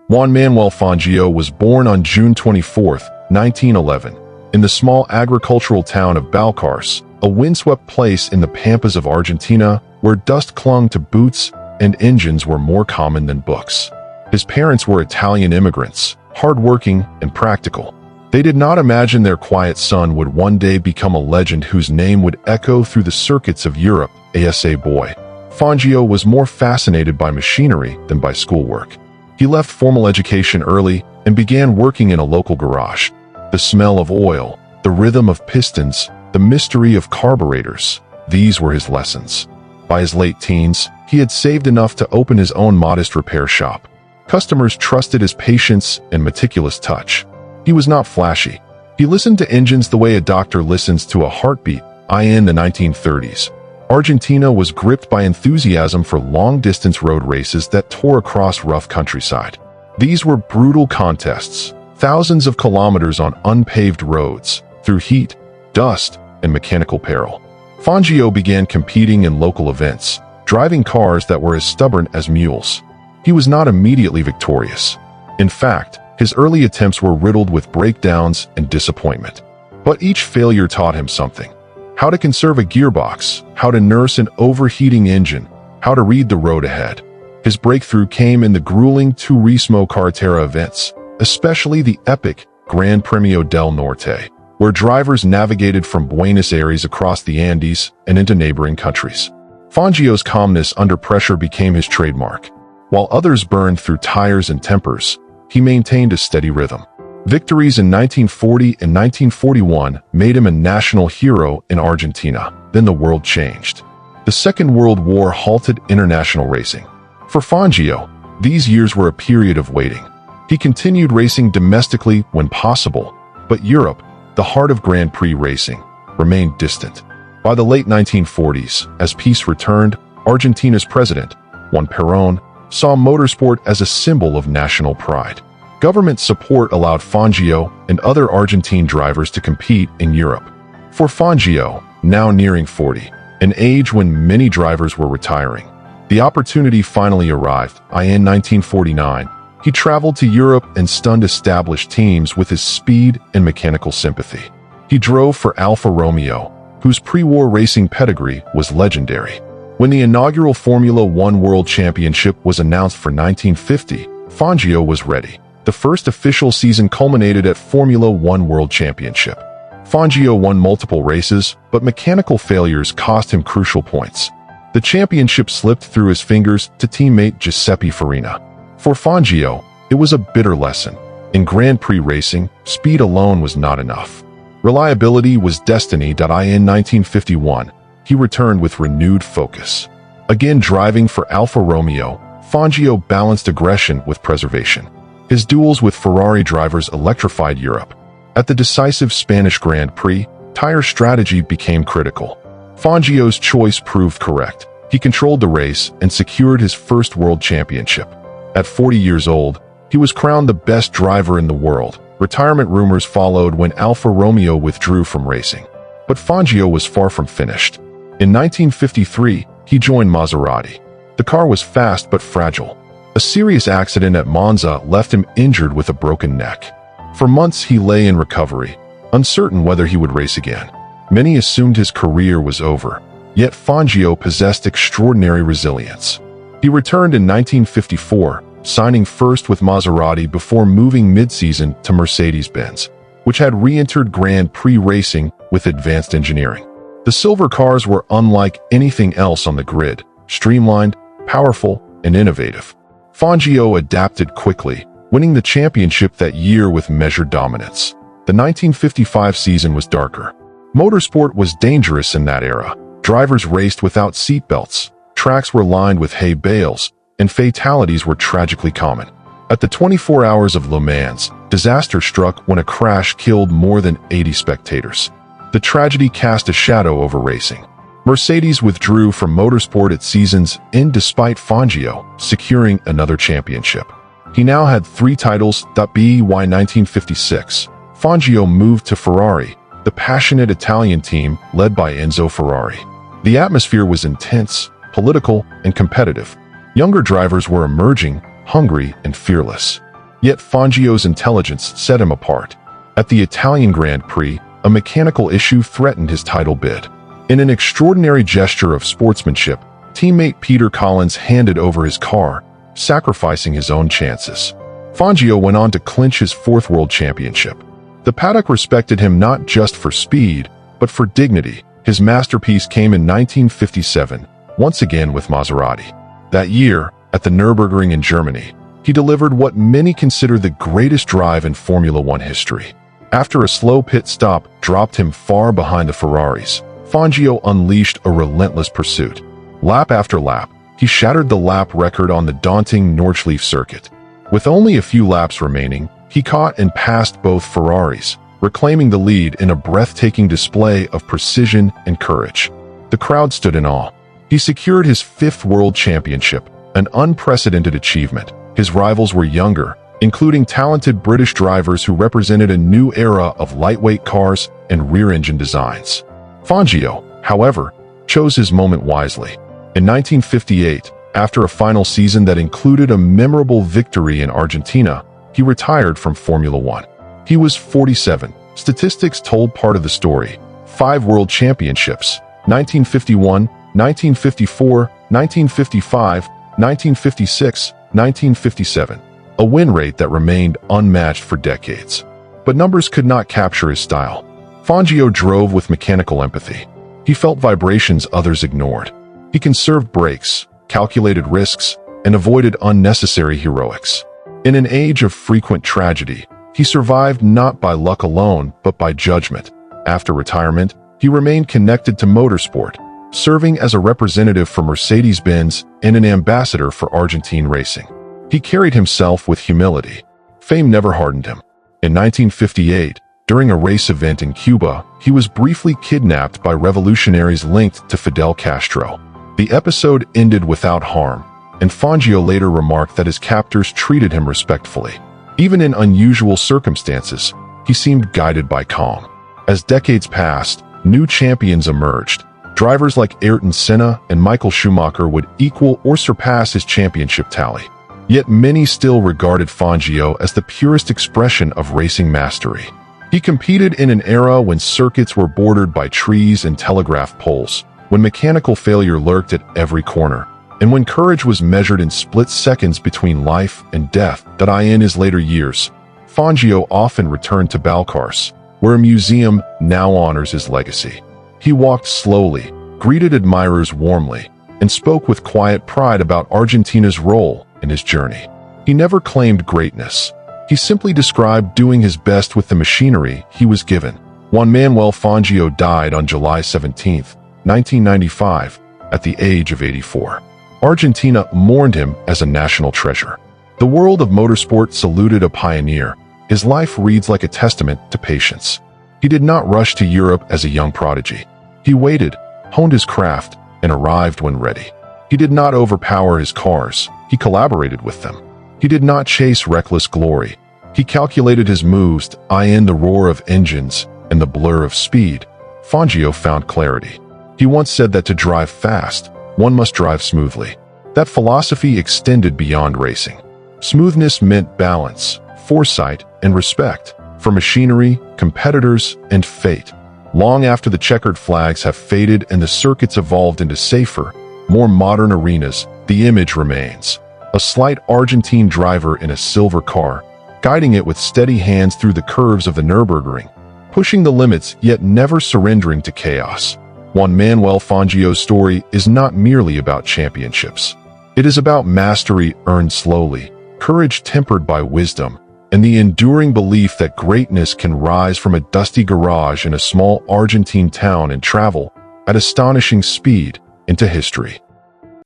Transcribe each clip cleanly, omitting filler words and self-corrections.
Juan Manuel Fangio was born on June 24, 1911, in the small agricultural town of Balcarce, a windswept place in the pampas of Argentina where dust clung to boots and engines were more common than books. His parents were Italian immigrants, hardworking and practical. They did not imagine their quiet son would one day become a legend whose name would echo through the circuits of Europe. Ashe boy, Fangio was more fascinated by machinery than by schoolwork. He left formal education early and began working in a local garage. The smell of oil, the rhythm of pistons, the mystery of carburetors, these were his lessons. By his late teens, he had saved enough to open his own modest repair shop. Customers trusted his patience and meticulous touch. He was not flashy. He listened to engines the way a doctor listens to a heartbeat. In the 1930s, Argentina was gripped by enthusiasm for long-distance road races that tore across rough countryside. These were brutal contests, thousands of kilometers on unpaved roads, through heat, dust, and mechanical peril. Fangio began competing in local events, driving cars that were as stubborn as mules. He was not immediately victorious. In fact, his early attempts were riddled with breakdowns and disappointment. But each failure taught him something: how to conserve a gearbox, how to nurse an overheating engine, how to read the road ahead. His breakthrough came in the grueling Turismo Carretera events, especially the epic Gran Premio del Norte, where drivers navigated from Buenos Aires across the Andes and into neighboring countries. Fangio's calmness under pressure became his trademark. While others burned through tires and tempers, he maintained a steady rhythm. Victories in 1940 and 1941 made him a national hero in Argentina. Then the world changed. The Second World War halted international racing. For Fangio, these years were a period of waiting. He continued racing domestically when possible, but Europe, the heart of Grand Prix racing, remained distant. By the late 1940s, as peace returned, Argentina's president, Juan Perón, saw motorsport as a symbol of national pride. Government support allowed Fangio and other Argentine drivers to compete in Europe. For Fangio, now nearing 40, an age when many drivers were retiring, the opportunity finally arrived. In 1949, he traveled to Europe and stunned established teams with his speed and mechanical sympathy. He drove for Alfa Romeo, whose pre-war racing pedigree was legendary. When the inaugural Formula One World Championship was announced for 1950, Fangio was ready. The first official season culminated at Formula One World Championship. Fangio won multiple races, but mechanical failures cost him crucial points. The championship slipped through his fingers to teammate Giuseppe Farina. For Fangio, it was a bitter lesson. In Grand Prix racing, speed alone was not enough. Reliability was destiny. In 1951, he returned with renewed focus. Again driving for Alfa Romeo, Fangio balanced aggression with preservation. His duels with Ferrari drivers electrified Europe. At the decisive Spanish Grand Prix, tire strategy became critical. Fangio's choice proved correct. He controlled the race and secured his first world championship. At 40 years old, he was crowned the best driver in the world. Retirement rumors followed when Alfa Romeo withdrew from racing. But Fangio was far from finished. In 1953, he joined Maserati. The car was fast but fragile. A serious accident at Monza left him injured with a broken neck. For months he lay in recovery, uncertain whether he would race again. Many assumed his career was over, yet Fangio possessed extraordinary resilience. He returned in 1954, signing first with Maserati before moving mid-season to Mercedes-Benz, which had re-entered Grand Prix racing with advanced engineering. The silver cars were unlike anything else on the grid, streamlined, powerful, and innovative. Fangio adapted quickly, winning the championship that year with measured dominance. The 1955 season was darker. Motorsport was dangerous in that era. Drivers raced without seatbelts, tracks were lined with hay bales, and fatalities were tragically common. At the 24 Hours of Le Mans, disaster struck when a crash killed more than 80 spectators. The tragedy cast a shadow over racing. Mercedes withdrew from motorsport at season's end despite Fangio securing another championship. He now had 3 titles. By 1956, Fangio moved to Ferrari, the passionate Italian team led by Enzo Ferrari. The atmosphere was intense, political, and competitive. Younger drivers were emerging, hungry and fearless. Yet Fangio's intelligence set him apart. At the Italian Grand Prix, a mechanical issue threatened his title bid. In an extraordinary gesture of sportsmanship, teammate Peter Collins handed over his car, sacrificing his own chances. Fangio went on to clinch his fourth world championship. The paddock respected him not just for speed, but for dignity. His masterpiece came in 1957, once again with Maserati. That year, at the Nürburgring in Germany, he delivered what many consider the greatest drive in Formula One history. After a slow pit stop dropped him far behind the Ferraris, Fangio unleashed a relentless pursuit. Lap after lap, he shattered the lap record on the daunting Nordschleife circuit. With only a few laps remaining, he caught and passed both Ferraris, reclaiming the lead in a breathtaking display of precision and courage. The crowd stood in awe. He secured his fifth world championship, an unprecedented achievement. His rivals were younger, including talented British drivers who represented a new era of lightweight cars and rear-engine designs. Fangio, however, chose his moment wisely. In 1958, after a final season that included a memorable victory in Argentina, he retired from Formula One. He was 47. Statistics told part of the story. 5 world championships, 1951, 1954, 1955, 1956, 1957. A win rate that remained unmatched for decades. But numbers could not capture his style. Fangio drove with mechanical empathy. He felt vibrations others ignored. He conserved brakes, calculated risks, and avoided unnecessary heroics. In an age of frequent tragedy, he survived not by luck alone, but by judgment. After retirement, he remained connected to motorsport, serving as a representative for Mercedes-Benz and an ambassador for Argentine racing. He carried himself with humility. Fame never hardened him. In 1958, during a race event in Cuba, he was briefly kidnapped by revolutionaries linked to Fidel Castro. The episode ended without harm, and Fangio later remarked that his captors treated him respectfully. Even in unusual circumstances, he seemed guided by calm. As decades passed, new champions emerged. Drivers like Ayrton Senna and Michael Schumacher would equal or surpass his championship tally. Yet many still regarded Fangio as the purest expression of racing mastery. He competed in an era when circuits were bordered by trees and telegraph poles, when mechanical failure lurked at every corner, and when courage was measured in split seconds between life and death. In his later years, Fangio often returned to Balcarce, where a museum now honors his legacy. He walked slowly, greeted admirers warmly, and spoke with quiet pride about Argentina's role in his journey. He never claimed greatness. He simply described doing his best with the machinery he was given. Juan Manuel Fangio died on July 17, 1995, at the age of 84. Argentina mourned him as a national treasure. The world of motorsport saluted a pioneer. His life reads like a testament to patience. He did not rush to Europe as a young prodigy. He waited, honed his craft, and arrived when ready. He did not overpower his cars. He collaborated with them. He did not chase reckless glory. He calculated his moves. In the roar of engines and the blur of speed, Fangio found clarity. He once said that to drive fast, one must drive smoothly. That philosophy extended beyond racing. Smoothness meant balance, foresight, and respect for machinery, competitors, and fate. Long after the checkered flags have faded and the circuits evolved into safer, more modern arenas, the image remains. A slight Argentine driver in a silver car, guiding it with steady hands through the curves of the Nürburgring, pushing the limits yet never surrendering to chaos. Juan Manuel Fangio's story is not merely about championships. It is about mastery earned slowly, courage tempered by wisdom, and the enduring belief that greatness can rise from a dusty garage in a small Argentine town and travel, at astonishing speed, into history.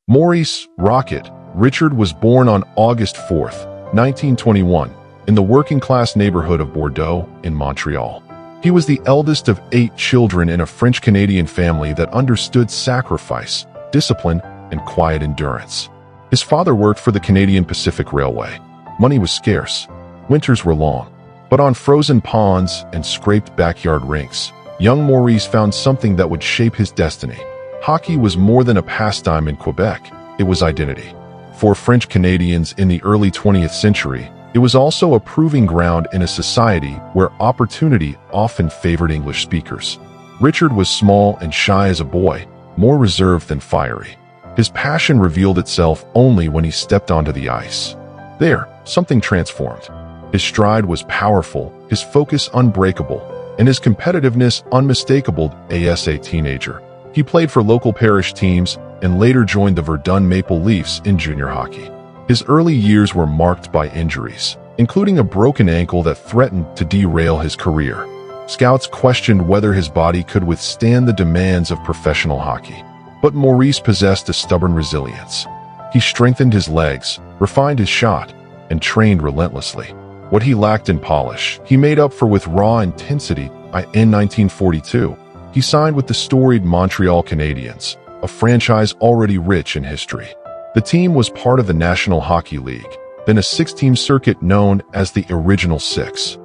Maurice Rocket Richard was born on August 4, 1921, in the working-class neighborhood of Bordeaux in Montreal. He was the eldest of 8 children in a French-Canadian family that understood sacrifice, discipline, and quiet endurance. His father worked for the Canadian Pacific Railway. Money was scarce. Winters were long. But on frozen ponds and scraped backyard rinks, young Maurice found something that would shape his destiny. Hockey was more than a pastime in Quebec. It was identity. For French Canadians in the early 20th century, It was also a proving ground in a society where opportunity often favored English speakers. Richard was small and shy as a boy, more reserved than fiery. His passion revealed itself only when he stepped onto the ice. There, something transformed. His stride was powerful, his focus unbreakable, and his competitiveness unmistakable. As a teenager, he played for local parish teams and later joined the Verdun Maple Leafs in junior hockey. His early years were marked by injuries, including a broken ankle that threatened to derail his career. Scouts questioned whether his body could withstand the demands of professional hockey. But Maurice possessed a stubborn resilience. He strengthened his legs, refined his shot, and trained relentlessly. What he lacked in polish, he made up for with raw intensity. In 1942, he signed with the storied Montreal Canadiens, a franchise already rich in history. The team was part of the National Hockey League, then a six-team circuit known as the Original Six.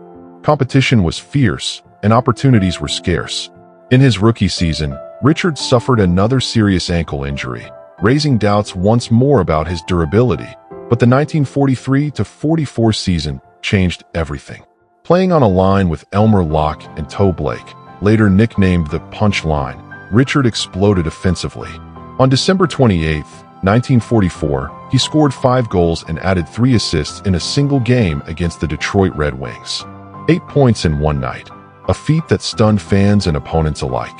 Competition was fierce, and opportunities were scarce. In his rookie season, Richard suffered another serious ankle injury, raising doubts once more about his durability. But the 1943-44 season changed everything. Playing on a line with Elmer Locke and Toe Blake, later nicknamed the Punch Line, Richard exploded offensively. On December 28, 1944, he scored 5 goals and added 3 assists in a single game against the Detroit Red Wings. 8 points in one night, a feat that stunned fans and opponents alike.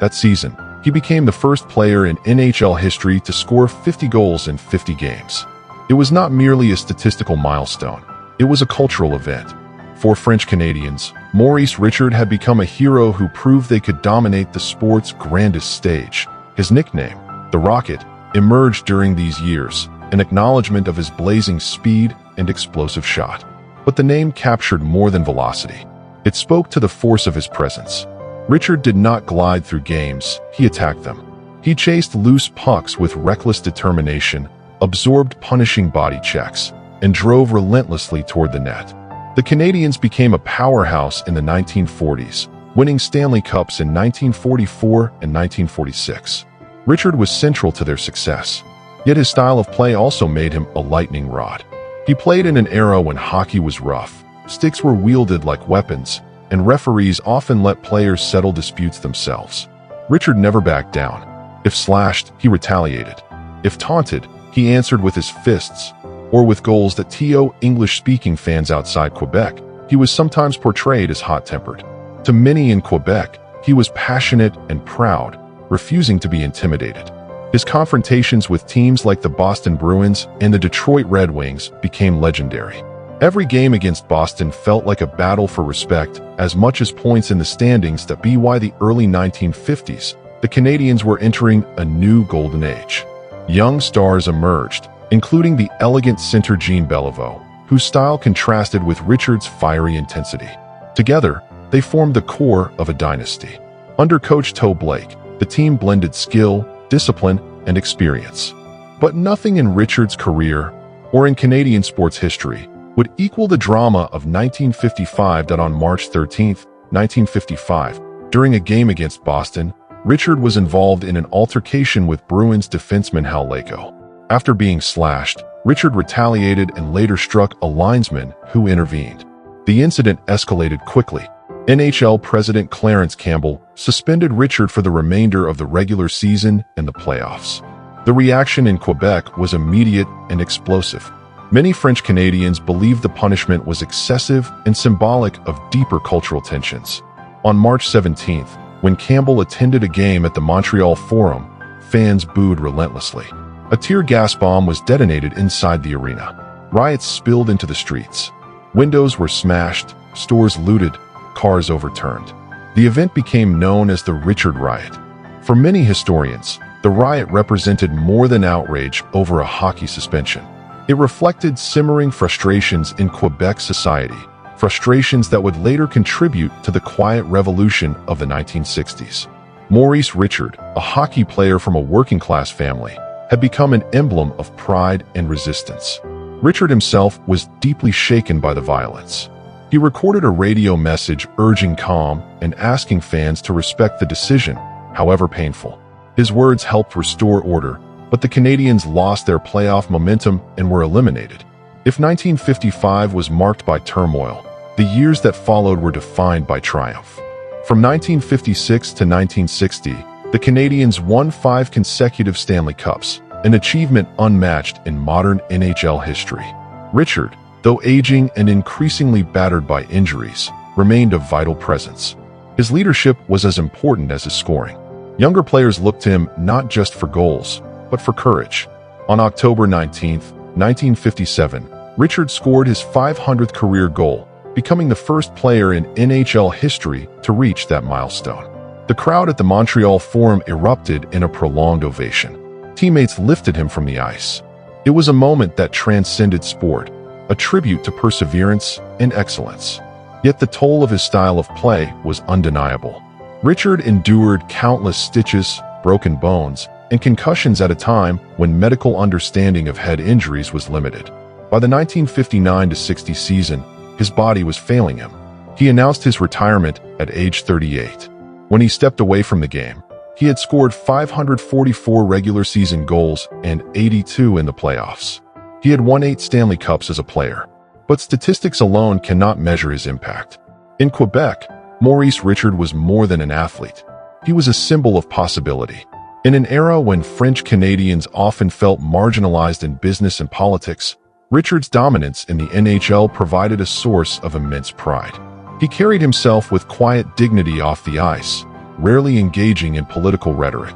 That season, he became the first player in NHL history to score 50 goals in 50 games. It was not merely a statistical milestone, it was a cultural event. For French Canadians, Maurice Richard had become a hero who proved they could dominate the sport's grandest stage. His nickname, the Rocket, emerged during these years, an acknowledgement of his blazing speed and explosive shot. But the name captured more than velocity. It spoke to the force of his presence. Richard did not glide through games, he attacked them. He chased loose pucks with reckless determination, absorbed punishing body checks, and drove relentlessly toward the net. The Canadiens became a powerhouse in the 1940s, winning Stanley Cups in 1944 and 1946. Richard was central to their success, yet his style of play also made him a lightning rod. He played in an era when hockey was rough, sticks were wielded like weapons, and referees often let players settle disputes themselves. Richard never backed down. If slashed, he retaliated. If taunted, he answered with his fists, or with goals that to English-speaking fans outside Quebec, he was sometimes portrayed as hot-tempered. To many in Quebec, he was passionate and proud, refusing to be intimidated. His confrontations with teams like the Boston Bruins and the Detroit Red Wings became legendary. Every game against Boston felt like a battle for respect as much as points in the standings. That by the early 1950s, the Canadiens were entering a new golden age. Young stars emerged, including the elegant center Jean Beliveau, whose style contrasted with Richard's fiery intensity. Together, they formed the core of a dynasty. Under coach Toe Blake, the team blended skill, discipline, and experience. But nothing in Richard's career, or in Canadian sports history, would equal the drama of 1955. On March 13, 1955, during a game against Boston, Richard was involved in an altercation with Bruins defenseman Hal Lako. After being slashed, Richard retaliated and later struck a linesman who intervened. The incident escalated quickly. NHL President Clarence Campbell suspended Richard for the remainder of the regular season and the playoffs. The reaction in Quebec was immediate and explosive. Many French Canadians believed the punishment was excessive and symbolic of deeper cultural tensions. On March 17th, when Campbell attended a game at the Montreal Forum, fans booed relentlessly. A tear gas bomb was detonated inside the arena. Riots spilled into the streets. Windows were smashed, stores looted, cars overturned. The event became known as the Richard Riot. For many historians, the riot represented more than outrage over a hockey suspension. It reflected simmering frustrations in Quebec society, frustrations that would later contribute to the quiet revolution of the 1960s. Maurice Richard, a hockey player from a working-class family, had become an emblem of pride and resistance. Richard himself was deeply shaken by the violence. He recorded a radio message urging calm and asking fans to respect the decision, however painful. His words helped restore order, but the Canadiens lost their playoff momentum and were eliminated. If 1955 was marked by turmoil, the years that followed were defined by triumph. From 1956 to 1960, the Canadiens won 5 consecutive Stanley Cups, an achievement unmatched in modern NHL history. Richard, though aging and increasingly battered by injuries, remained a vital presence. His leadership was as important as his scoring. Younger players looked to him not just for goals, but for courage. On October 19, 1957, Richard scored his 500th career goal, becoming the first player in NHL history to reach that milestone. The crowd at the Montreal Forum erupted in a prolonged ovation. Teammates lifted him from the ice. It was a moment that transcended sport, a tribute to perseverance and excellence. Yet the toll of his style of play was undeniable. Richard endured countless stitches, broken bones, and concussions at a time when medical understanding of head injuries was limited. By the 1959-60 season, his body was failing him. He announced his retirement at age 38. When he stepped away from the game, he had scored 544 regular season goals and 82 in the playoffs. He had won 8 Stanley Cups as a player, but statistics alone cannot measure his impact. In Quebec, Maurice Richard was more than an athlete. He was a symbol of possibility. In an era when French Canadians often felt marginalized in business and politics, Richard's dominance in the NHL provided a source of immense pride. He carried himself with quiet dignity off the ice, rarely engaging in political rhetoric.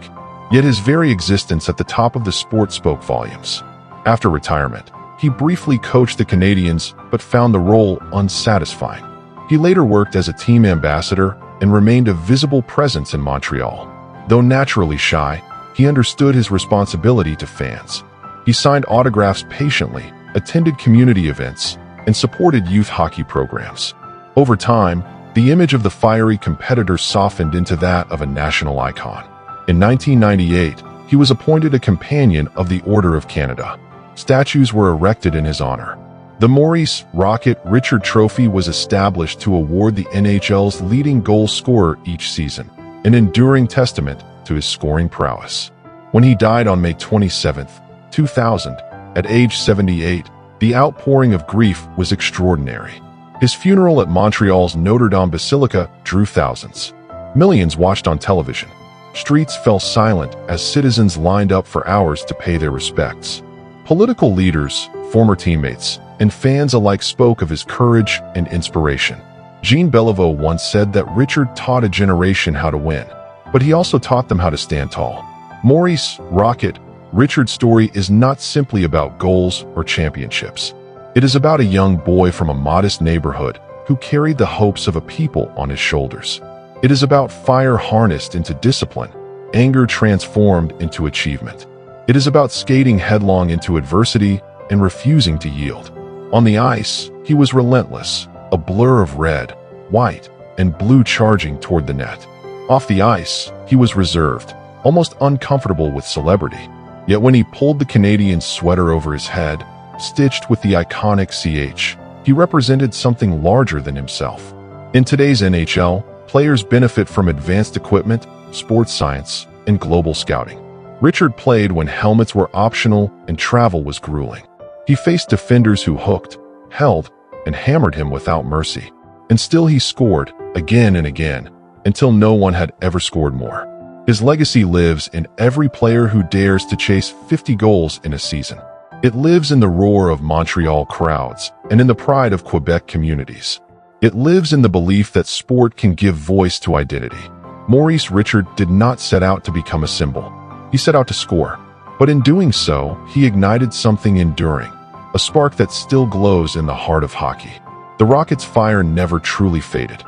Yet his very existence at the top of the sport spoke volumes. After retirement, he briefly coached the Canadiens but found the role unsatisfying. He later worked as a team ambassador and remained a visible presence in Montreal. Though naturally shy, he understood his responsibility to fans. He signed autographs patiently, attended community events, and supported youth hockey programs. Over time, the image of the fiery competitor softened into that of a national icon. In 1998, he was appointed a Companion of the Order of Canada. Statues were erected in his honor. The Maurice "Rocket" Richard Trophy was established to award the NHL's leading goal scorer each season, an enduring testament to his scoring prowess. When he died on May 27, 2000, at age 78, the outpouring of grief was extraordinary. His funeral at Montreal's Notre Dame Basilica drew thousands. Millions watched on television. Streets fell silent as citizens lined up for hours to pay their respects. Political leaders, former teammates, and fans alike spoke of his courage and inspiration. Jean Beliveau once said that Richard taught a generation how to win, but he also taught them how to stand tall. Maurice "Rocket" Richard's story is not simply about goals or championships. It is about a young boy from a modest neighborhood who carried the hopes of a people on his shoulders. It is about fire harnessed into discipline, anger transformed into achievement. It is about skating headlong into adversity and refusing to yield. On the ice, he was relentless, a blur of red, white, and blue charging toward the net. Off the ice, he was reserved, almost uncomfortable with celebrity. Yet when he pulled the Canadian sweater over his head, stitched with the iconic CH, he represented something larger than himself. In today's NHL, players benefit from advanced equipment, sports science, and global scouting. Richard played when helmets were optional and travel was grueling. He faced defenders who hooked, held, and hammered him without mercy. And still he scored, again and again, until no one had ever scored more. His legacy lives in every player who dares to chase 50 goals in a season. It lives in the roar of Montreal crowds and in the pride of Quebec communities. It lives in the belief that sport can give voice to identity. Maurice Richard did not set out to become a symbol. He set out to score. But in doing so, he ignited something enduring, a spark that still glows in the heart of hockey. The Rocket's fire never truly faded.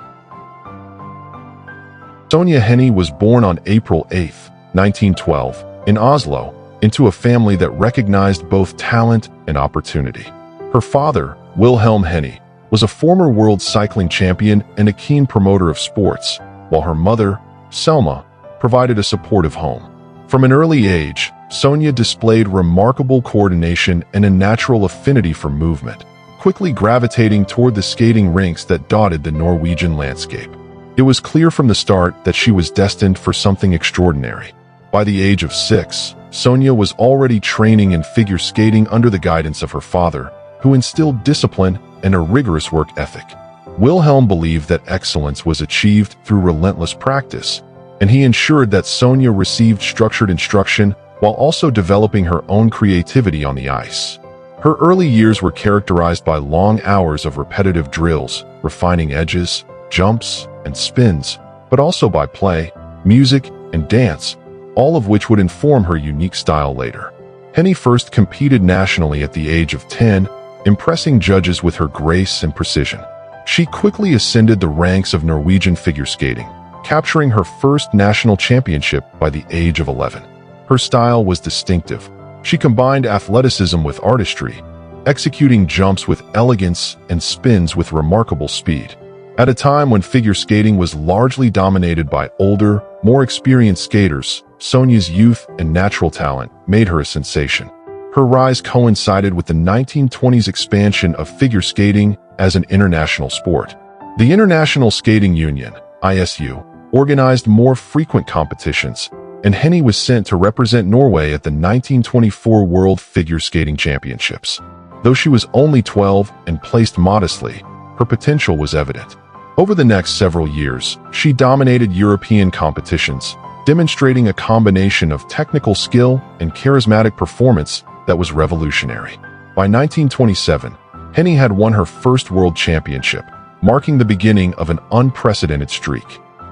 Sonia Henie was born on April 8, 1912, in Oslo, into a family that recognized both talent and opportunity. Her father, Wilhelm Henie, was a former world cycling champion and a keen promoter of sports, while her mother, Selma, provided a supportive home. From an early age, Sonia displayed remarkable coordination and a natural affinity for movement, quickly gravitating toward the skating rinks that dotted the Norwegian landscape. It was clear from the start that she was destined for something extraordinary. By the age of 6, Sonia was already training in figure skating under the guidance of her father, who who instilled discipline and a rigorous work ethic. Wilhelm believed that excellence was achieved through relentless practice, and he ensured that Sonia received structured instruction while also developing her own creativity on the ice. Her early years were characterized by long hours of repetitive drills, refining edges, jumps, and spins, but also by play, music, and dance, all of which would inform her unique style later. Henie first competed nationally at the age of 10, impressing judges with her grace and precision. She quickly ascended the ranks of Norwegian figure skating, capturing her first national championship by the age of 11. Her style was distinctive. She combined athleticism with artistry, executing jumps with elegance and spins with remarkable speed. At a time when figure skating was largely dominated by older, more experienced skaters, Sonia's youth and natural talent made her a sensation. Her rise coincided with the 1920s expansion of figure skating as an international sport. The International Skating Union, ISU, organized more frequent competitions, and Henie was sent to represent Norway at the 1924 World Figure Skating Championships. Though she was only 12 and placed modestly, her potential was evident. Over the next several years, she dominated European competitions, demonstrating a combination of technical skill and charismatic performance that was revolutionary. By 1927, Henie had won her first world championship, marking the beginning of an unprecedented streak.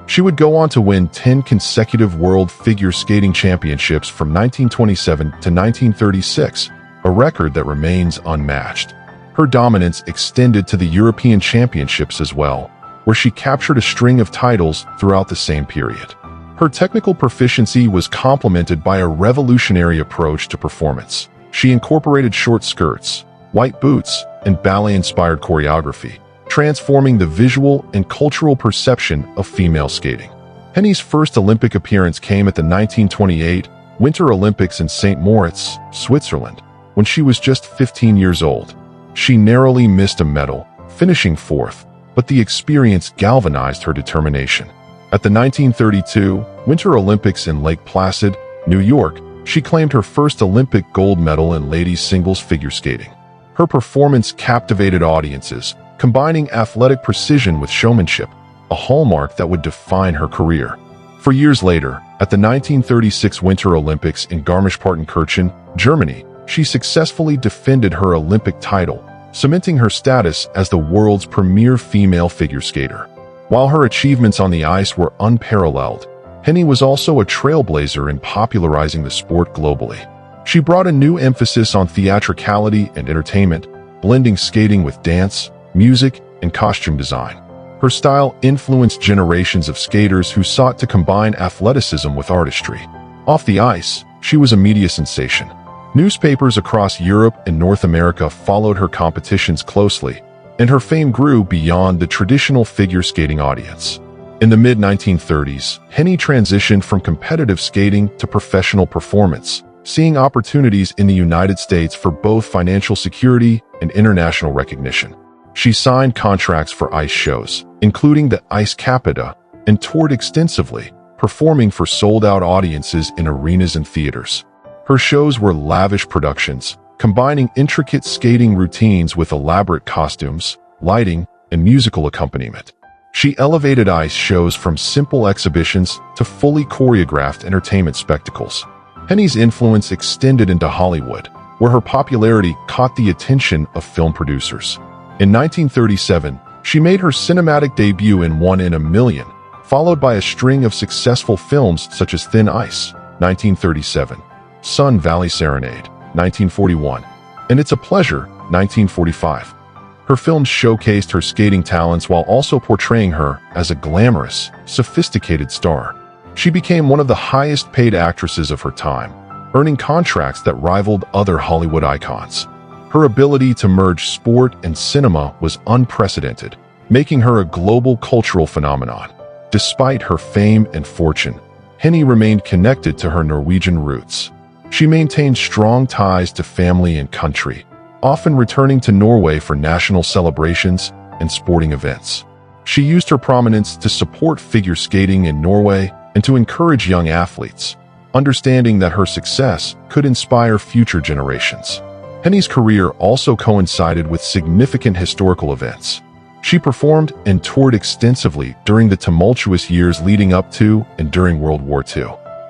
She would go on to win 10 consecutive World Figure Skating Championships from 1927 to 1936, a record that remains unmatched. Her dominance extended to the European Championships as well, where she captured a string of titles throughout the same period. Her technical proficiency was complemented by a revolutionary approach to performance. She incorporated short skirts, white boots, and ballet-inspired choreography, transforming the visual and cultural perception of female skating. Henie's first Olympic appearance came at the 1928 Winter Olympics in St. Moritz, Switzerland, when she was just 15 years old. She narrowly missed a medal, finishing fourth, but the experience galvanized her determination. At the 1932 Winter Olympics in Lake Placid, New York, she claimed her first Olympic gold medal in ladies singles figure skating. Her performance captivated audiences, combining athletic precision with showmanship, a hallmark that would define her career. For years later, at the 1936 Winter Olympics in Garmisch-Partenkirchen, Germany, she successfully defended her Olympic title, cementing her status as the world's premier female figure skater. While her achievements on the ice were unparalleled, Henie was also a trailblazer in popularizing the sport globally. She brought a new emphasis on theatricality and entertainment, blending skating with dance, music, and costume design. Her style influenced generations of skaters who sought to combine athleticism with artistry. Off the ice, she was a media sensation. Newspapers across Europe and North America followed her competitions closely, and her fame grew beyond the traditional figure skating audience. In the mid-1930s, Henie transitioned from competitive skating to professional performance, seeing opportunities in the United States for both financial security and international recognition. She signed contracts for ice shows, including the Ice Capita, and toured extensively, performing for sold-out audiences in arenas and theaters. Her shows were lavish productions, combining intricate skating routines with elaborate costumes, lighting, and musical accompaniment. She elevated ice shows from simple exhibitions to fully choreographed entertainment spectacles. Henie's influence extended into Hollywood, where her popularity caught the attention of film producers. In 1937, she made her cinematic debut in One in a Million, followed by a string of successful films such as Thin Ice, 1937, Sun Valley Serenade, 1941, and It's a Pleasure, 1945. Her films showcased her skating talents while also portraying her as a glamorous, sophisticated star. She became one of the highest-paid actresses of her time, earning contracts that rivaled other Hollywood icons. Her ability to merge sport and cinema was unprecedented, making her a global cultural phenomenon. Despite her fame and fortune, Henie remained connected to her Norwegian roots. She maintained strong ties to family and country, often returning to Norway for national celebrations and sporting events. She used her prominence to support figure skating in Norway and to encourage young athletes, understanding that her success could inspire future generations. Henie's career also coincided with significant historical events. She performed and toured extensively during the tumultuous years leading up to and during World War II.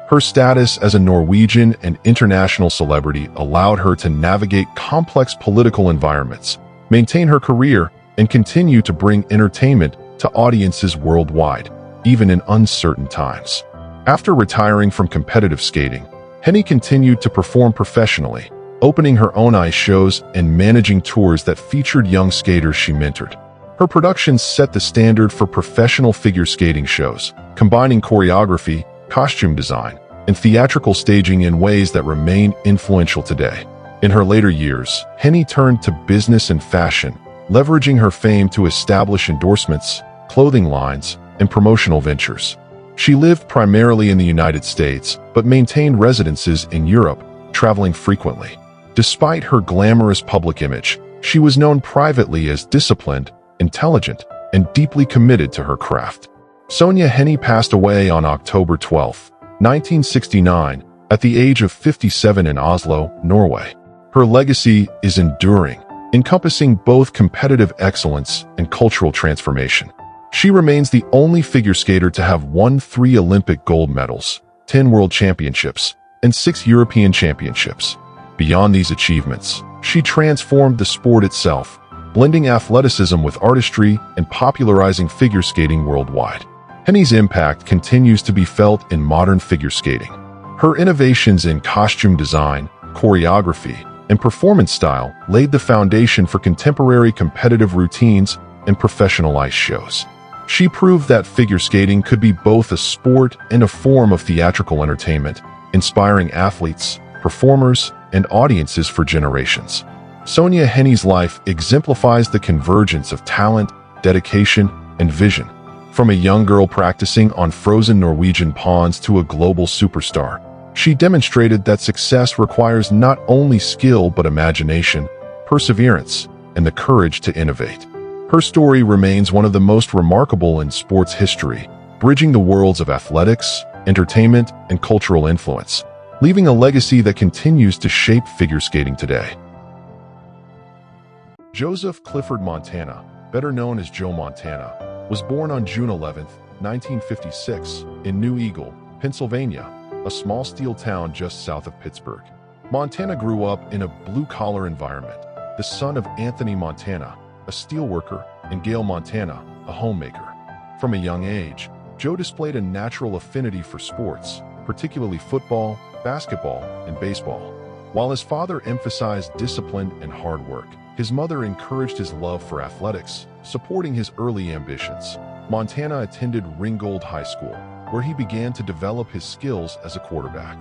Her status as a Norwegian and international celebrity allowed her to navigate complex political environments, maintain her career, and continue to bring entertainment to audiences worldwide, even in uncertain times. After retiring from competitive skating, Henie continued to perform professionally, opening her own ice shows and managing tours that featured young skaters she mentored. Her productions set the standard for professional figure skating shows, combining choreography, costume design, and theatrical staging in ways that remain influential today. In her later years, Henie turned to business and fashion, leveraging her fame to establish endorsements, clothing lines, and promotional ventures. She lived primarily in the United States, but maintained residences in Europe, traveling frequently. Despite her glamorous public image, she was known privately as disciplined, intelligent, and deeply committed to her craft. Sonja Henie passed away on October 12, 1969, at the age of 57 in Oslo, Norway. Her legacy is enduring, encompassing both competitive excellence and cultural transformation. She remains the only figure skater to have won 3 Olympic gold medals, 10 world championships, and 6 European championships. Beyond these achievements, she transformed the sport itself, blending athleticism with artistry and popularizing figure skating worldwide. Henie's impact continues to be felt in modern figure skating. Her innovations in costume design, choreography, and performance style laid the foundation for contemporary competitive routines and professional ice shows. She proved that figure skating could be both a sport and a form of theatrical entertainment, inspiring athletes, performers, and audiences for generations. Sonja Henie's life exemplifies the convergence of talent, dedication, and vision. From a young girl practicing on frozen Norwegian ponds to a global superstar, she demonstrated that success requires not only skill but imagination, perseverance, and the courage to innovate. Her story remains one of the most remarkable in sports history, bridging the worlds of athletics, entertainment, and cultural influence, leaving a legacy that continues to shape figure skating today. Joseph Clifford Montana, better known as Joe Montana, was born on June 11, 1956, in New Eagle, Pennsylvania, a small steel town just south of Pittsburgh. Montana grew up in a blue-collar environment, the son of Anthony Montana, a steelworker, and Gail Montana, a homemaker. From a young age, Joe displayed a natural affinity for sports, particularly football, basketball, and baseball. While his father emphasized discipline and hard work, his mother encouraged his love for athletics, supporting his early ambitions. Montana attended Ringgold High School, where he began to develop his skills as a quarterback.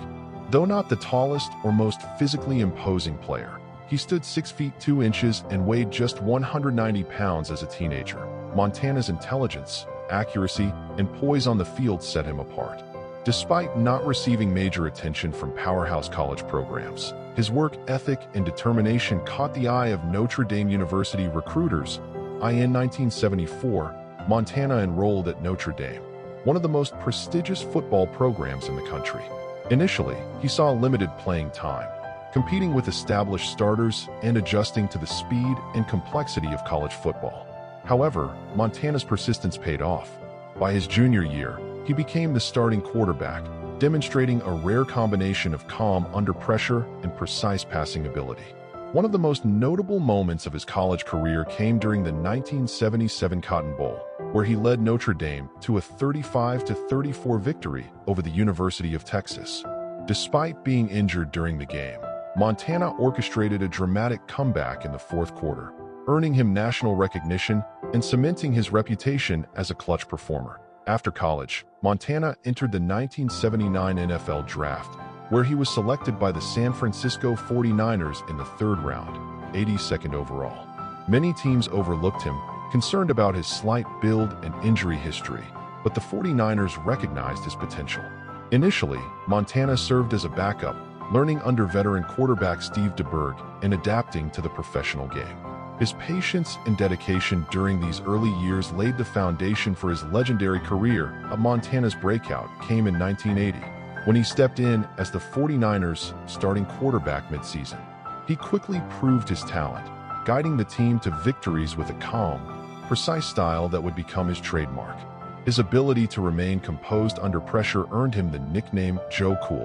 Though not the tallest or most physically imposing player, he stood 6 feet 2 inches and weighed just 190 pounds as a teenager. Montana's intelligence, accuracy, and poise on the field set him apart. Despite not receiving major attention from powerhouse college programs, his work ethic and determination caught the eye of Notre Dame University recruiters. In 1974, Montana enrolled at Notre Dame, one of the most prestigious football programs in the country. Initially, he saw limited playing time, competing with established starters and adjusting to the speed and complexity of college football. However, Montana's persistence paid off. By his junior year, he became the starting quarterback, demonstrating a rare combination of calm under pressure and precise passing ability. One of the most notable moments of his college career came during the 1977 Cotton Bowl, where he led Notre Dame to a 35-34 victory over the University of Texas. Despite being injured during the game, Montana orchestrated a dramatic comeback in the fourth quarter, earning him national recognition and cementing his reputation as a clutch performer. After college, Montana entered the 1979 NFL Draft, where he was selected by the San Francisco 49ers in the 3rd round, 82nd overall. Many teams overlooked him, concerned about his slight build and injury history, but the 49ers recognized his potential. Initially, Montana served as a backup, learning under veteran quarterback Steve DeBerg and adapting to the professional game. His patience and dedication during these early years laid the foundation for his legendary career. Montana's breakout came in 1980, when he stepped in as the 49ers' starting quarterback midseason. He quickly proved his talent, guiding the team to victories with a calm, precise style that would become his trademark. His ability to remain composed under pressure earned him the nickname Joe Cool.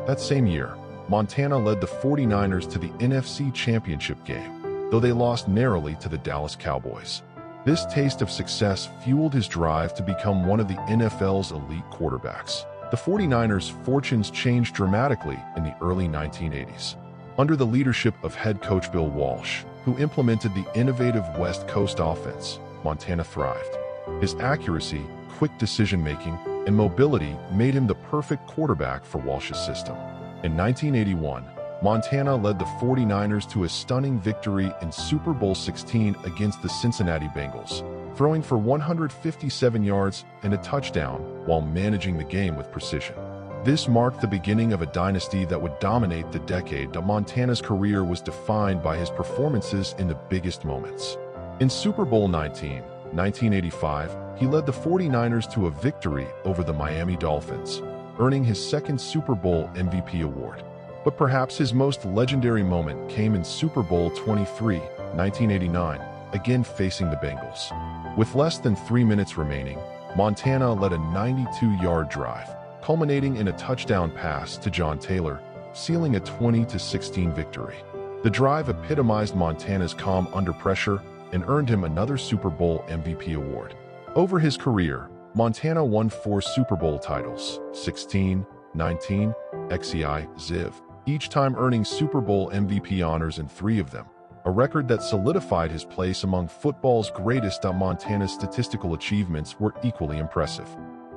That same year, Montana led the 49ers to the NFC Championship game, though they lost narrowly to the Dallas Cowboys. This taste of success fueled his drive to become one of the NFL's elite quarterbacks. The 49ers' fortunes changed dramatically in the early 1980s. Under the leadership of head coach Bill Walsh, who implemented the innovative West Coast offense, Montana thrived. His accuracy, quick decision-making, and mobility made him the perfect quarterback for Walsh's system. In 1981, Montana led the 49ers to a stunning victory in Super Bowl XVI against the Cincinnati Bengals, throwing for 157 yards and a touchdown while managing the game with precision. This marked the beginning of a dynasty that would dominate the decade. Montana's career was defined by his performances in the biggest moments. In Super Bowl XIX, 1985, he led the 49ers to a victory over the Miami Dolphins, earning his second Super Bowl MVP award. But perhaps his most legendary moment came in Super Bowl XXIII, 1989, again facing the Bengals. With less than 3 minutes remaining, Montana led a 92-yard drive, culminating in a touchdown pass to John Taylor, sealing a 20-16 victory. The drive epitomized Montana's calm under pressure and earned him another Super Bowl MVP award. Over his career, Montana won 4 Super Bowl titles, 16, 19, XCI, Ziv, each time earning Super Bowl MVP honors in 3 of them, a record that solidified his place among football's greatest. Montana's statistical achievements were equally impressive.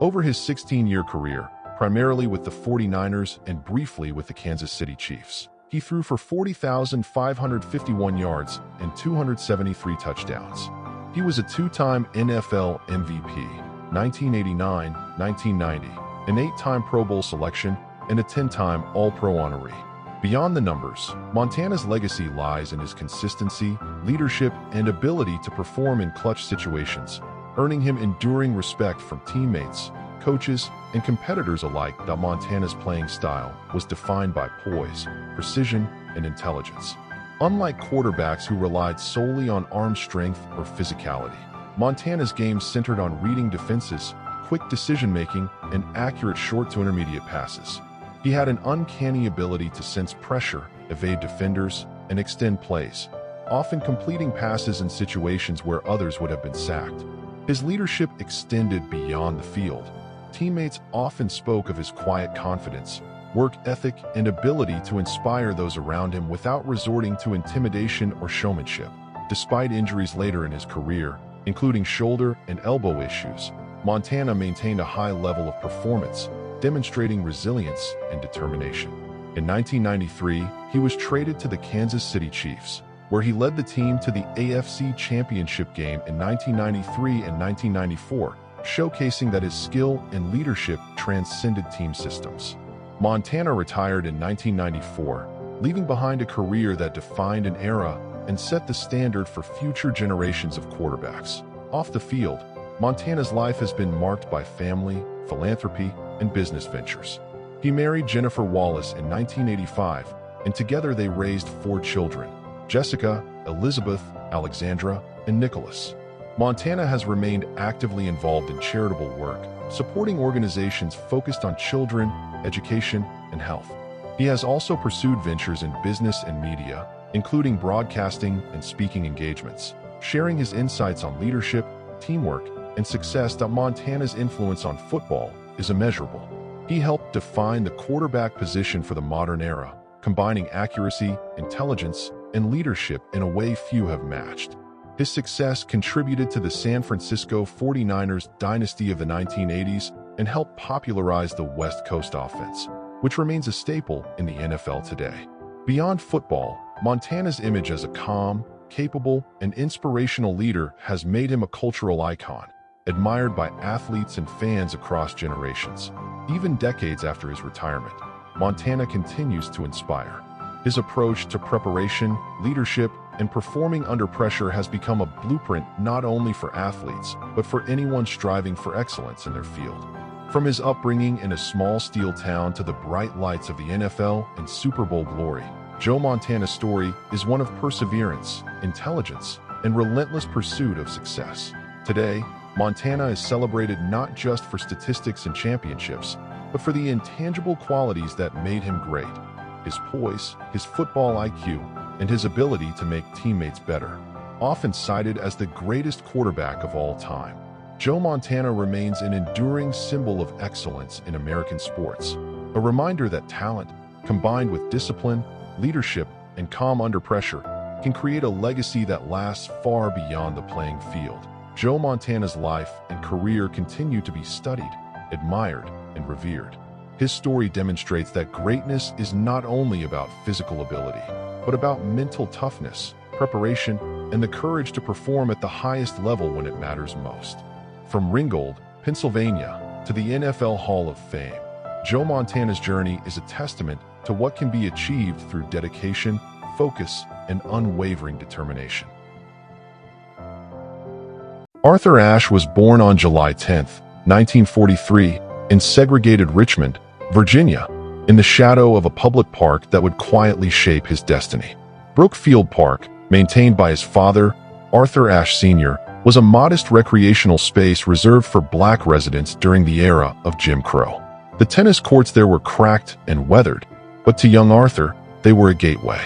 Over his 16-year career, primarily with the 49ers and briefly with the Kansas City Chiefs, he threw for 40,551 yards and 273 touchdowns. He was a 2-time NFL MVP, 1989, 1990, an 8-time Pro Bowl selection, and a 10-time All-Pro honoree. Beyond the numbers, Montana's legacy lies in his consistency, leadership, and ability to perform in clutch situations, earning him enduring respect from teammates, coaches, and competitors alike. Montana's playing style was defined by poise, precision, and intelligence. Unlike quarterbacks who relied solely on arm strength or physicality, Montana's game centered on reading defenses, quick decision-making, and accurate short to intermediate passes. He had an uncanny ability to sense pressure, evade defenders, and extend plays, often completing passes in situations where others would have been sacked. His leadership extended beyond the field. Teammates often spoke of his quiet confidence, work ethic, and ability to inspire those around him without resorting to intimidation or showmanship. Despite injuries later in his career, including shoulder and elbow issues, Montana maintained a high level of performance, demonstrating resilience and determination. In 1993, he was traded to the Kansas City Chiefs, where he led the team to the AFC Championship game in 1993 and 1994, showcasing that his skill and leadership transcended team systems. Montana retired in 1994, leaving behind a career that defined an era and set the standard for future generations of quarterbacks. Off the field, Montana's life has been marked by family, philanthropy, and business ventures. He married Jennifer Wallace in 1985, and together they raised 4 children: Jessica, Elizabeth, Alexandra, and Nicholas. Montana has remained actively involved in charitable work, supporting organizations focused on children, education, and health. He has also pursued ventures in business and media, including broadcasting and speaking engagements, sharing his insights on leadership, teamwork, and success. Montana's influence on football is immeasurable. He helped define the quarterback position for the modern era, combining accuracy, intelligence, and leadership in a way few have matched. His success contributed to the San Francisco 49ers dynasty of the 1980s and helped popularize the West Coast offense, which remains a staple in the NFL today. Beyond football, Montana's image as a calm, capable, and inspirational leader has made him a cultural icon, admired by athletes and fans across generations. Even decades after his retirement, Montana continues to inspire. His approach to preparation, leadership, and performing under pressure has become a blueprint not only for athletes, but for anyone striving for excellence in their field. From his upbringing in a small steel town to the bright lights of the NFL and Super Bowl glory, Joe Montana's story is one of perseverance, intelligence, and relentless pursuit of success. Today, Montana is celebrated not just for statistics and championships, but for the intangible qualities that made him great: his poise, his football IQ, and his ability to make teammates better. Often cited as the greatest quarterback of all time, Joe Montana remains an enduring symbol of excellence in American sports, a reminder that talent, combined with discipline, leadership, and calm under pressure, can create a legacy that lasts far beyond the playing field. Joe Montana's life and career continue to be studied, admired, and revered. His story demonstrates that greatness is not only about physical ability, but about mental toughness, preparation, and the courage to perform at the highest level when it matters most. From Ringgold, Pennsylvania, to the NFL Hall of Fame, Joe Montana's journey is a testament to what can be achieved through dedication, focus, and unwavering determination. Arthur Ashe was born on July 10, 1943, in segregated Richmond, Virginia, in the shadow of a public park that would quietly shape his destiny. Brookfield Park, maintained by his father, Arthur Ashe Sr., was a modest recreational space reserved for black residents during the era of Jim Crow. The tennis courts there were cracked and weathered, but to young Arthur, they were a gateway.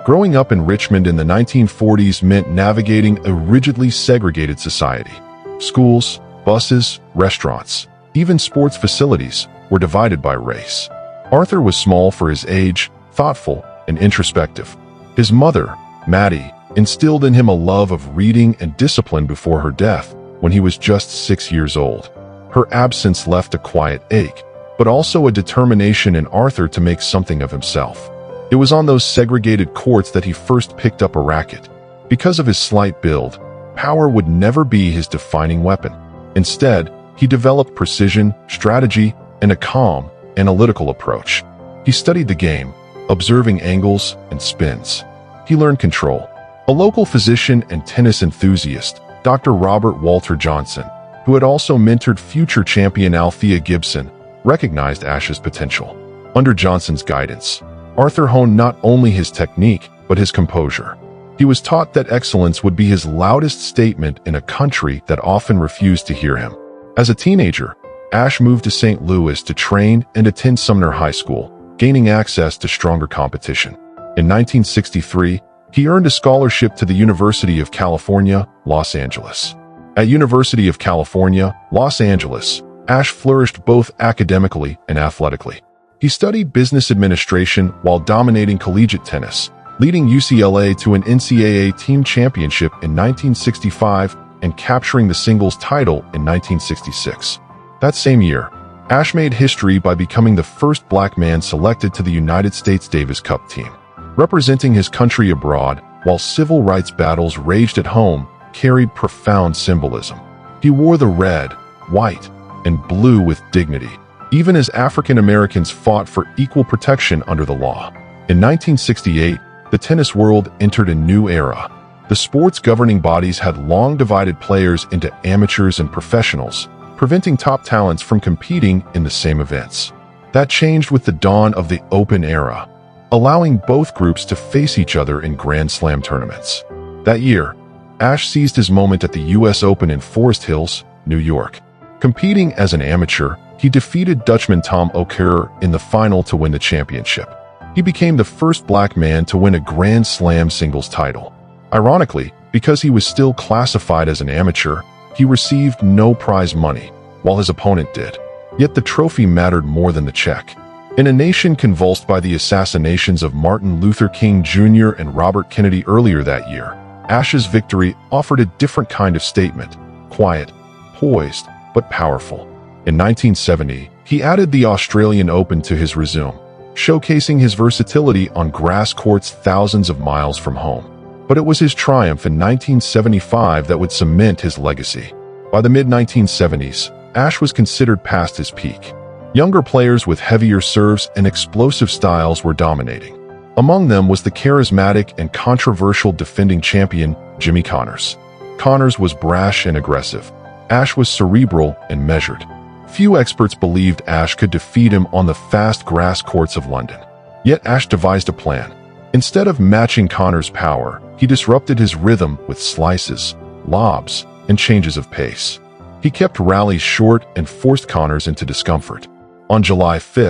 Growing up in Richmond in the 1940s meant navigating a rigidly segregated society. Schools, buses, restaurants, even sports facilities were divided by race. Arthur was small for his age, thoughtful, and introspective. His mother, Maddie, instilled in him a love of reading and discipline before her death when he was just 6 years old. Her absence left a quiet ache, but also a determination in Arthur to make something of himself. It was on those segregated courts that he first picked up a racket. Because of his slight build, power would never be his defining weapon. Instead, he developed precision, strategy, and a calm, analytical approach. He studied the game, observing angles and spins. He learned control. A local physician and tennis enthusiast, Dr. Robert Walter Johnson, who had also mentored future champion Althea Gibson, recognized Ashe's potential. Under Johnson's guidance, Arthur honed not only his technique, but his composure. He was taught that excellence would be his loudest statement in a country that often refused to hear him. As a teenager, Ashe moved to St. Louis to train and attend Sumner High School, gaining access to stronger competition. In 1963, he earned a scholarship to the University of California, Los Angeles. At University of California, Los Angeles, Ashe flourished both academically and athletically. He studied business administration while dominating collegiate tennis, leading UCLA to an NCAA team championship in 1965 and capturing the singles title in 1966. That same year, Ashe made history by becoming the first black man selected to the United States Davis Cup team. Representing his country abroad while civil rights battles raged at home carried profound symbolism. He wore the red, white, and blue with dignity, even as African Americans fought for equal protection under the law. In 1968, the tennis world entered a new era. The sport's governing bodies had long divided players into amateurs and professionals, preventing top talents from competing in the same events. That changed with the dawn of the Open era, allowing both groups to face each other in Grand Slam tournaments. That year, Ashe seized his moment at the U.S. Open in Forest Hills, New York. Competing as an amateur, he defeated Dutchman Tom O'Kerr in the final to win the championship. He became the first black man to win a Grand Slam singles title. Ironically, because he was still classified as an amateur, he received no prize money, while his opponent did. Yet the trophy mattered more than the check. In a nation convulsed by the assassinations of Martin Luther King Jr. and Robert Kennedy earlier that year, Ashe's victory offered a different kind of statement: quiet, poised, but powerful. In 1970, he added the Australian Open to his resume, showcasing his versatility on grass courts thousands of miles from home. But it was his triumph in 1975 that would cement his legacy. By the mid-1970s, Ashe was considered past his peak. Younger players with heavier serves and explosive styles were dominating. Among them was the charismatic and controversial defending champion, Jimmy Connors. Connors was brash and aggressive. Ashe was cerebral and measured. Few experts believed Ashe could defeat him on the fast grass courts of London. Yet Ashe devised a plan. Instead of matching Connor's power, he disrupted his rhythm with slices, lobs, and changes of pace. He kept rallies short and forced Connor's into discomfort. On July 5,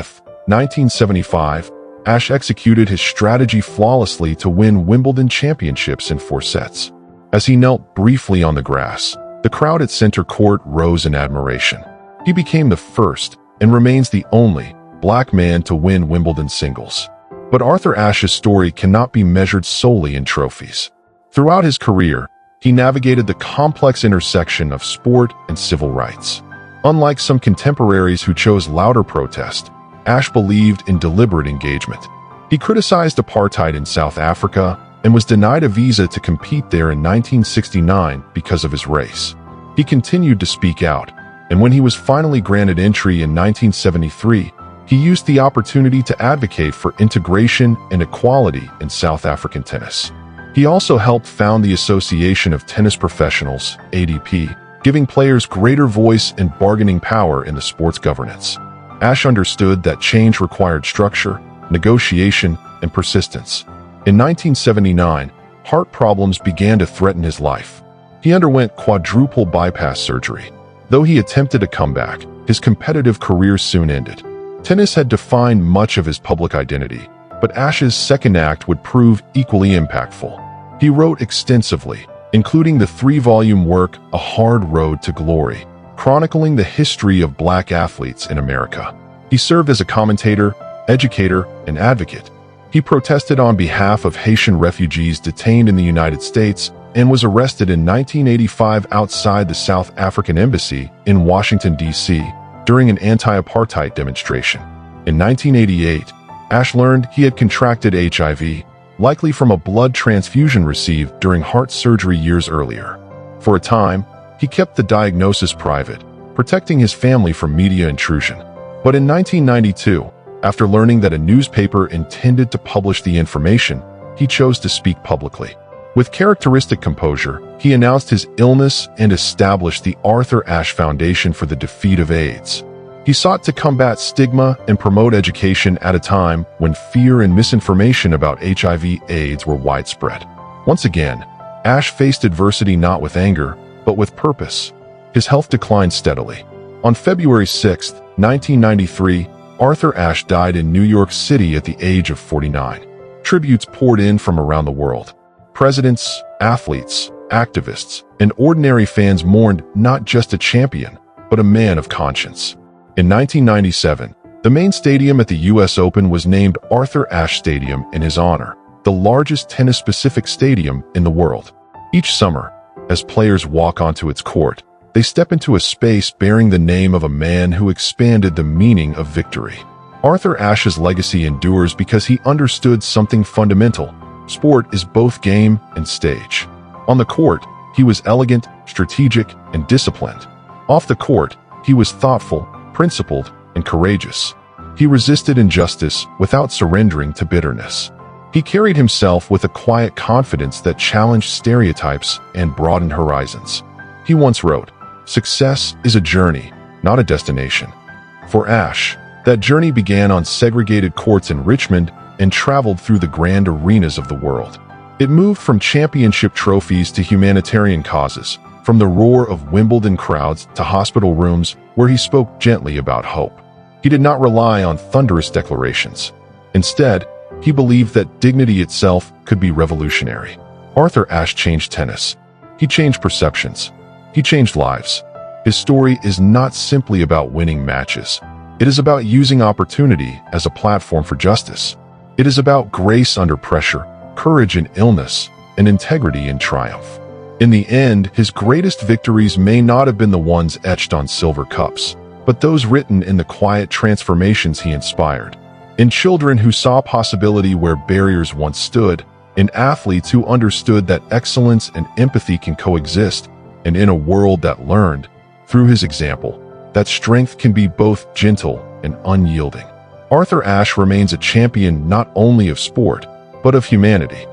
1975, Ashe executed his strategy flawlessly to win Wimbledon championships in 4 sets. As he knelt briefly on the grass, the crowd at center court rose in admiration. He became the first, and remains the only, black man to win Wimbledon singles. But Arthur Ashe's story cannot be measured solely in trophies. Throughout his career, he navigated the complex intersection of sport and civil rights. Unlike some contemporaries who chose louder protest, Ashe believed in deliberate engagement. He criticized apartheid in South Africa and was denied a visa to compete there in 1969 because of his race. He continued to speak out, and when he was finally granted entry in 1973, he used the opportunity to advocate for integration and equality in South African tennis. He also helped found the Association of Tennis Professionals, ADP, giving players greater voice and bargaining power in the sport's governance. Ashe understood that change required structure, negotiation, and persistence. In 1979, heart problems began to threaten his life. He underwent quadruple bypass surgery. Though he attempted a comeback, his competitive career soon ended. Tennis had defined much of his public identity, but Ashe's second act would prove equally impactful. He wrote extensively, including the 3-volume work A Hard Road to Glory, chronicling the history of black athletes in America. He served as a commentator, educator, and advocate. He protested on behalf of Haitian refugees detained in the United States and was arrested in 1985 outside the South African Embassy in Washington, D.C., during an anti-apartheid demonstration. In 1988, Ashe learned he had contracted HIV, likely from a blood transfusion received during heart surgery years earlier. For a time, he kept the diagnosis private, protecting his family from media intrusion. But in 1992, after learning that a newspaper intended to publish the information, he chose to speak publicly. With characteristic composure, he announced his illness and established the Arthur Ashe Foundation for the Defeat of AIDS. He sought to combat stigma and promote education at a time when fear and misinformation about HIV/AIDS were widespread. Once again, Ashe faced adversity not with anger, but with purpose. His health declined steadily. On February 6, 1993, Arthur Ashe died in New York City at the age of 49. Tributes poured in from around the world. Presidents, athletes, activists, and ordinary fans mourned not just a champion, but a man of conscience. In 1997, the main stadium at the U.S. Open was named Arthur Ashe Stadium in his honor, the largest tennis-specific stadium in the world. Each summer, as players walk onto its court, they step into a space bearing the name of a man who expanded the meaning of victory. Arthur Ashe's legacy endures because he understood something fundamental. Sport is both game and stage. On the court, he was elegant, strategic, and disciplined. Off the court, he was thoughtful, principled, and courageous. He resisted injustice without surrendering to bitterness. He carried himself with a quiet confidence that challenged stereotypes and broadened horizons. He once wrote, "Success is a journey, not a destination." For Ashe, that journey began on segregated courts in Richmond and traveled through the grand arenas of the world. It moved from championship trophies to humanitarian causes, from the roar of Wimbledon crowds to hospital rooms where he spoke gently about hope. He did not rely on thunderous declarations. Instead, he believed that dignity itself could be revolutionary. Arthur Ashe changed tennis. He changed perceptions. He changed lives. His story is not simply about winning matches. It is about using opportunity as a platform for justice. It is about grace under pressure, courage in illness, and integrity in triumph. In the end, his greatest victories may not have been the ones etched on silver cups, but those written in the quiet transformations he inspired. In children who saw possibility where barriers once stood, in athletes who understood that excellence and empathy can coexist, and in a world that learned, through his example, that strength can be both gentle and unyielding. Arthur Ashe remains a champion not only of sport, but of humanity.